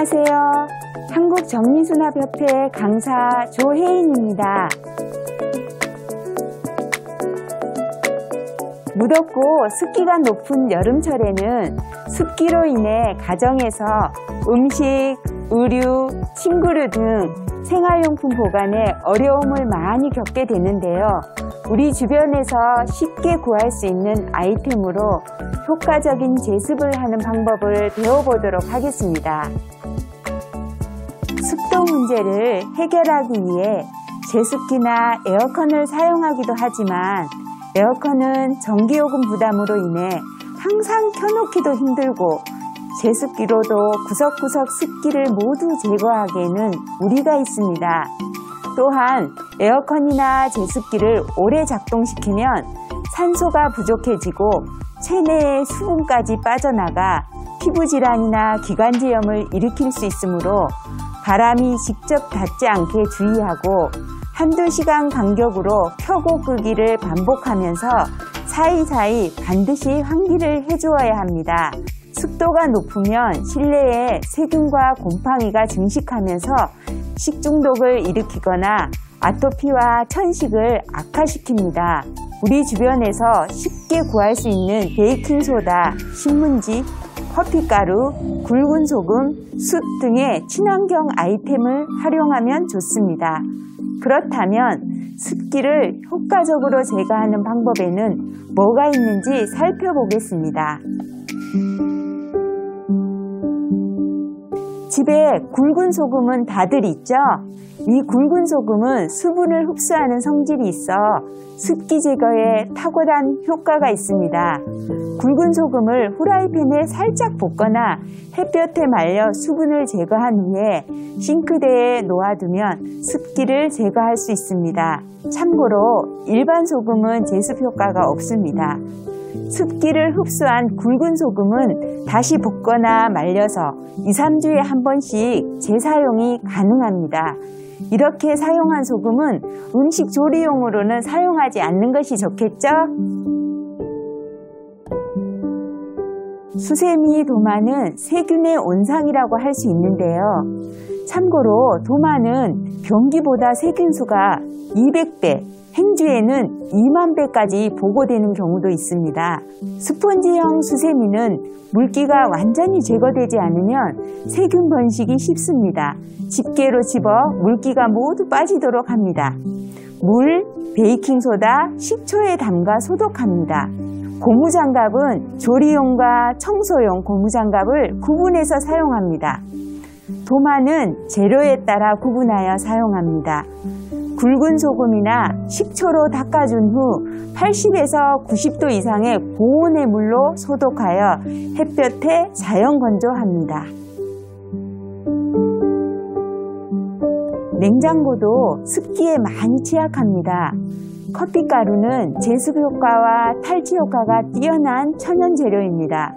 안녕하세요. 한국정리수납협회 강사 조혜인입니다. 무덥고 습기가 높은 여름철에는 습기로 인해 가정에서 음식, 의류, 침구류 등 생활용품 보관에 어려움을 많이 겪게 되는데요. 우리 주변에서 쉽게 구할 수 있는 아이템으로 효과적인 제습을 하는 방법을 배워보도록 하겠습니다. 습도 문제를 해결하기 위해 제습기나 에어컨을 사용하기도 하지만 에어컨은 전기요금 부담으로 인해 항상 켜놓기도 힘들고 제습기로도 구석구석 습기를 모두 제거하기에는 무리가 있습니다. 또한 에어컨이나 제습기를 오래 작동시키면 산소가 부족해지고 체내의 수분까지 빠져나가 피부질환이나 기관지염을 일으킬 수 있으므로 바람이 직접 닿지 않게 주의하고 한두 시간 간격으로 켜고 끄기를 반복하면서 사이사이 반드시 환기를 해주어야 합니다. 습도가 높으면 실내에 세균과 곰팡이가 증식하면서 식중독을 일으키거나 아토피와 천식을 악화시킵니다. 우리 주변에서 쉽게 구할 수 있는 베이킹소다, 신문지, 커피가루, 굵은 소금, 숯 등의 친환경 아이템을 활용하면 좋습니다. 그렇다면 습기를 효과적으로 제거하는 방법에는 뭐가 있는지 살펴보겠습니다. 집에 굵은 소금은 다들 있죠? 이 굵은 소금은 수분을 흡수하는 성질이 있어 습기 제거에 탁월한 효과가 있습니다. 굵은 소금을 후라이팬에 살짝 볶거나 햇볕에 말려 수분을 제거한 후에 싱크대에 놓아두면 습기를 제거할 수 있습니다. 참고로 일반 소금은 제습 효과가 없습니다. 습기를 흡수한 굵은 소금은 다시 볶거나 말려서 2, 3주에 한 번씩 재사용이 가능합니다. 이렇게 사용한 소금은 음식 조리용으로는 사용하지 않는 것이 좋겠죠? 수세미 도마는 세균의 온상이라고 할 수 있는데요. 참고로 도마는 변기보다 세균수가 200배, 행주에는 2만 배까지 보고되는 경우도 있습니다. 스펀지형 수세미는 물기가 완전히 제거되지 않으면 세균 번식이 쉽습니다. 집게로 집어 물기가 모두 빠지도록 합니다. 물, 베이킹소다, 식초에 담가 소독합니다. 고무장갑은 조리용과 청소용 고무장갑을 구분해서 사용합니다. 도마는 재료에 따라 구분하여 사용합니다. 굵은 소금이나 식초로 닦아준 후 80에서 90도 이상의 고온의 물로 소독하여 햇볕에 자연 건조합니다. 냉장고도 습기에 많이 취약합니다. 커피가루는 제습 효과와 탈취 효과가 뛰어난 천연 재료입니다.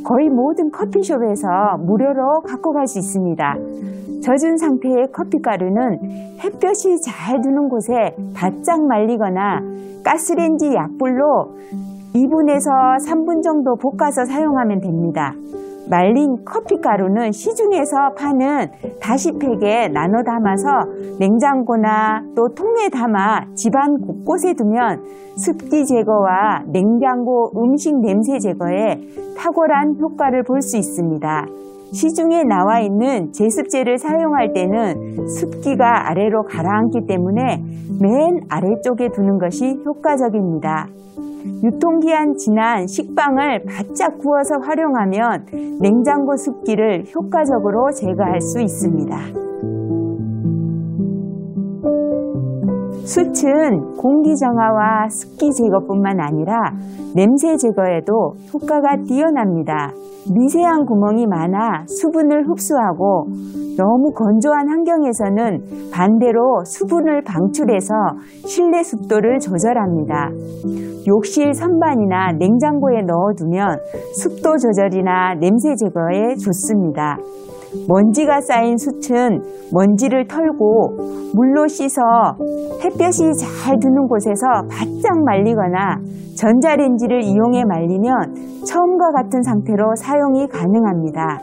거의 모든 커피숍에서 무료로 갖고 갈 수 있습니다. 젖은 상태의 커피가루는 햇볕이 잘 드는 곳에 바짝 말리거나 가스레인지 약불로 2분에서 3분 정도 볶아서 사용하면 됩니다. 말린 커피가루는 시중에서 파는 다시팩에 나눠 담아서 냉장고나 또 통에 담아 집안 곳곳에 두면 습기 제거와 냉장고 음식 냄새 제거에 탁월한 효과를 볼 수 있습니다. 시중에 나와 있는 제습제를 사용할 때는 습기가 아래로 가라앉기 때문에 맨 아래쪽에 두는 것이 효과적입니다. 유통기한 지난 식빵을 바짝 구워서 활용하면 냉장고 습기를 효과적으로 제거할 수 있습니다. 숯은 공기 정화와 습기 제거뿐만 아니라 냄새 제거에도 효과가 뛰어납니다. 미세한 구멍이 많아 수분을 흡수하고 너무 건조한 환경에서는 반대로 수분을 방출해서 실내 습도를 조절합니다. 욕실 선반이나 냉장고에 넣어두면 습도 조절이나 냄새 제거에 좋습니다. 먼지가 쌓인 숯은 먼지를 털고 물로 씻어 햇볕이 잘 드는 곳에서 바짝 말리거나 전자레인지를 이용해 말리면 처음과 같은 상태로 사용이 가능합니다.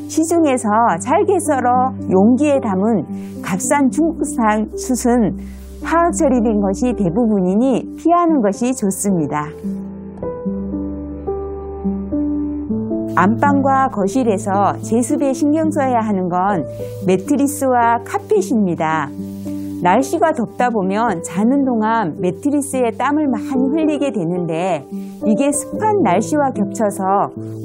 시중에서 잘게 썰어 용기에 담은 값싼 중국산 숯은 화학 처리된 것이 대부분이니 피하는 것이 좋습니다. 안방과 거실에서 제습에 신경 써야 하는 건 매트리스와 카펫입니다. 날씨가 덥다 보면 자는 동안 매트리스에 땀을 많이 흘리게 되는데 이게 습한 날씨와 겹쳐서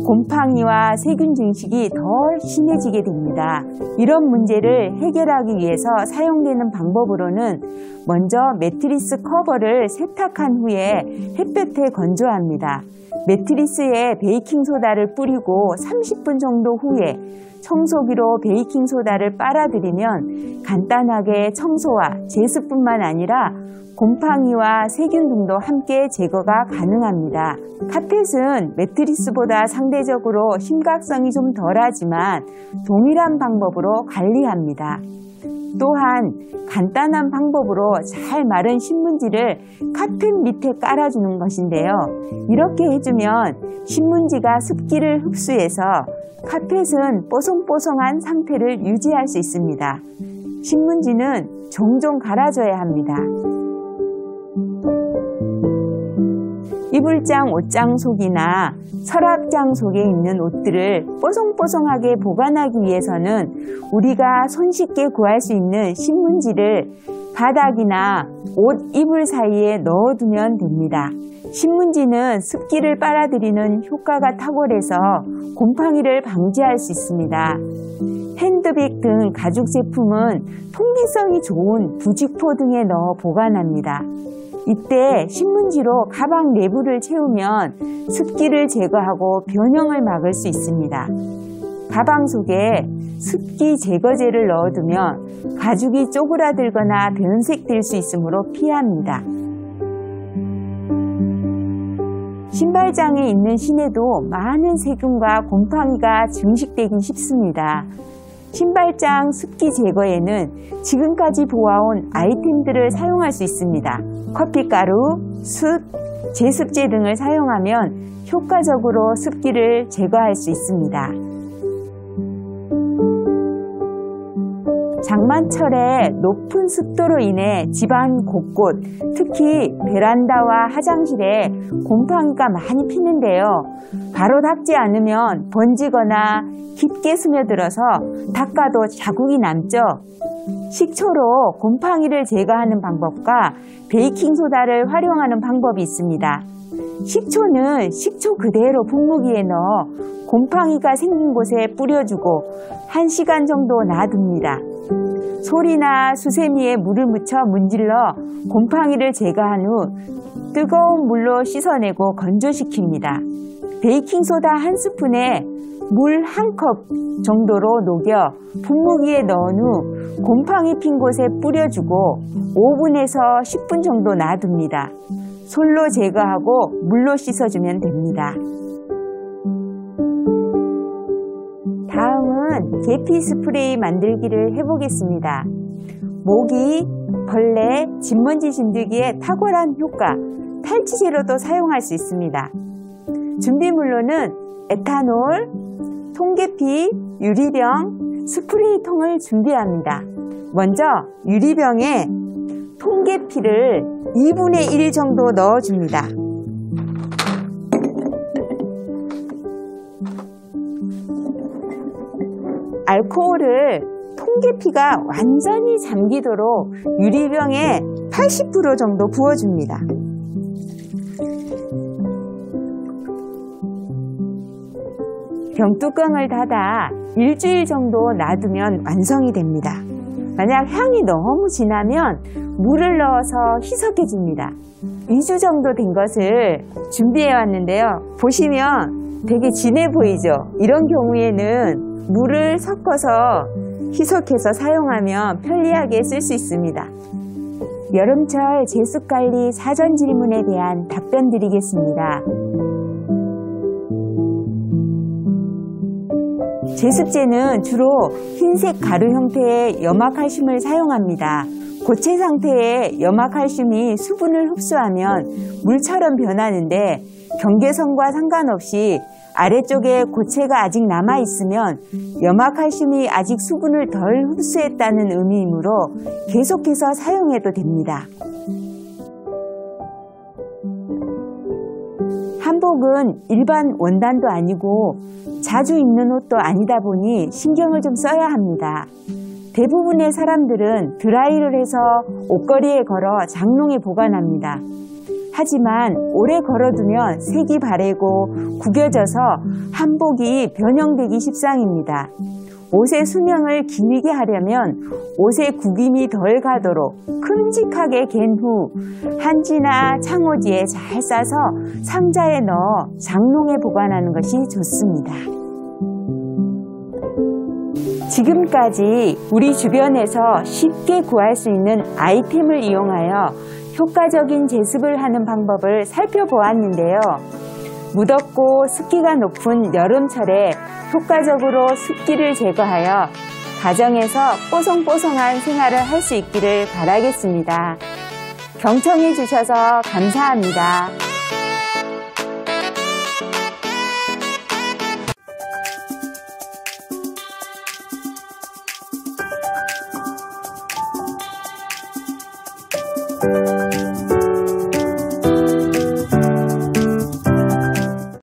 곰팡이와 세균 증식이 더 심해지게 됩니다. 이런 문제를 해결하기 위해서 사용되는 방법으로는 먼저 매트리스 커버를 세탁한 후에 햇볕에 건조합니다. 매트리스에 베이킹소다를 뿌리고 30분 정도 후에 청소기로 베이킹소다를 빨아들이면 간단하게 청소와 제습뿐만 아니라 곰팡이와 세균 등도 함께 제거가 가능합니다. 카펫은 매트리스보다 상대적으로 심각성이 좀 덜하지만 동일한 방법으로 관리합니다. 또한 간단한 방법으로 잘 마른 신문지를 카펫 밑에 깔아주는 것인데요. 이렇게 해주면 신문지가 습기를 흡수해서 카펫은 뽀송뽀송한 상태를 유지할 수 있습니다. 신문지는 종종 갈아줘야 합니다. 이불장, 옷장 속이나 서랍장 속에 있는 옷들을 뽀송뽀송하게 보관하기 위해서는 우리가 손쉽게 구할 수 있는 신문지를 바닥이나 옷, 이불 사이에 넣어두면 됩니다. 신문지는 습기를 빨아들이는 효과가 탁월해서 곰팡이를 방지할 수 있습니다. 핸드백 등 가죽 제품은 통기성이 좋은 부직포 등에 넣어 보관합니다. 이때 신문지로 가방 내부를 채우면 습기를 제거하고 변형을 막을 수 있습니다. 가방 속에 습기 제거제를 넣어두면 가죽이 쪼그라들거나 변색될 수 있으므로 피합니다. 신발장에 있는 신에도 많은 세균과 곰팡이가 증식되기 쉽습니다. 신발장 습기 제거에는 지금까지 보아온 아이템들을 사용할 수 있습니다. 커피가루, 숯, 제습제 등을 사용하면 효과적으로 습기를 제거할 수 있습니다. 장마철에 높은 습도로 인해 집안 곳곳, 특히 베란다와 화장실에 곰팡이가 많이 피는데요. 바로 닦지 않으면 번지거나 깊게 스며들어서 닦아도 자국이 남죠. 식초로 곰팡이를 제거하는 방법과 베이킹소다를 활용하는 방법이 있습니다. 식초는 식초 그대로 분무기에 넣어 곰팡이가 생긴 곳에 뿌려주고 1시간 정도 놔둡니다. 솔이나 수세미에 물을 묻혀 문질러 곰팡이를 제거한 후 뜨거운 물로 씻어내고 건조시킵니다. 베이킹소다 1스푼에 물 1컵 정도로 녹여 분무기에 넣은 후 곰팡이 핀 곳에 뿌려주고 5분에서 10분 정도 놔둡니다. 솔로 제거하고 물로 씻어주면 됩니다. 다음은 계피 스프레이 만들기를 해보겠습니다. 모기, 벌레, 진먼지 진드기에 탁월한 효과, 탈취제로도 사용할 수 있습니다. 준비물로는 에탄올, 통계피, 유리병, 스프레이통을 준비합니다. 먼저 유리병에 통계피를 2분의 1 정도 넣어줍니다. 알코올을 통계피가 완전히 잠기도록 유리병에 80% 정도 부어줍니다. 병뚜껑을 닫아 일주일 정도 놔두면 완성이 됩니다. 만약 향이 너무 진하면 물을 넣어서 희석해 줍니다. 2주 정도 된 것을 준비해 왔는데요. 보시면 되게 진해 보이죠? 이런 경우에는 물을 섞어서 희석해서 사용하면 편리하게 쓸 수 있습니다. 여름철 제습관리 사전 질문에 대한 답변 드리겠습니다. 제습제는 주로 흰색 가루 형태의 염화칼슘을 사용합니다. 고체 상태의 염화칼슘이 수분을 흡수하면 물처럼 변하는데 경계선과 상관없이 아래쪽에 고체가 아직 남아있으면 염화칼슘이 아직 수분을 덜 흡수했다는 의미이므로 계속해서 사용해도 됩니다. 한복은 일반 원단도 아니고 자주 입는 옷도 아니다 보니 신경을 좀 써야 합니다. 대부분의 사람들은 드라이를 해서 옷걸이에 걸어 장롱에 보관합니다. 하지만 오래 걸어두면 색이 바래고 구겨져서 한복이 변형되기 십상입니다. 옷의 수명을 길게 하려면 옷의 구김이 덜 가도록 큼직하게 갠 후 한지나 창호지에 잘 싸서 상자에 넣어 장롱에 보관하는 것이 좋습니다. 지금까지 우리 주변에서 쉽게 구할 수 있는 아이템을 이용하여 효과적인 제습을 하는 방법을 살펴보았는데요. 무덥고 습기가 높은 여름철에 효과적으로 습기를 제거하여 가정에서 뽀송뽀송한 생활을 할 수 있기를 바라겠습니다. 경청해 주셔서 감사합니다.